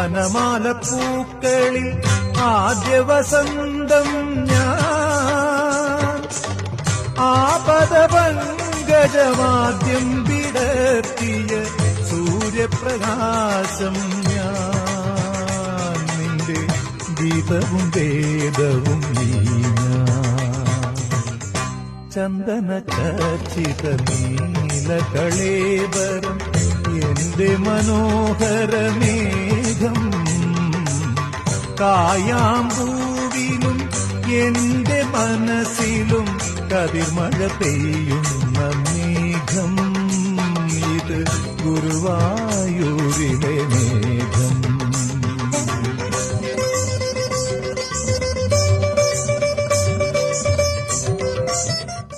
വനമാലപ്പൂക്കളിൽ ആദ്യ വസന്തം ഞാൻ, ആപദപങ്കജമാദ്യം വിടർത്തിയ സൂര്യപ്രകാശം ഞാൻ, നിന്റെ ഗീതവും വേദവും നീ ഞാൻ. ചന്ദന ചർച്ചിത നീലകളേവരം എന്റെ മനോഹരമേഘം, കായാമ്പൂവിലും എന്റെ മനസ്സിലും കതിർമഴ പെയ്യുന്ന മേഘം, ഇത് ഗുരുവായൂരിലെ മേഘം.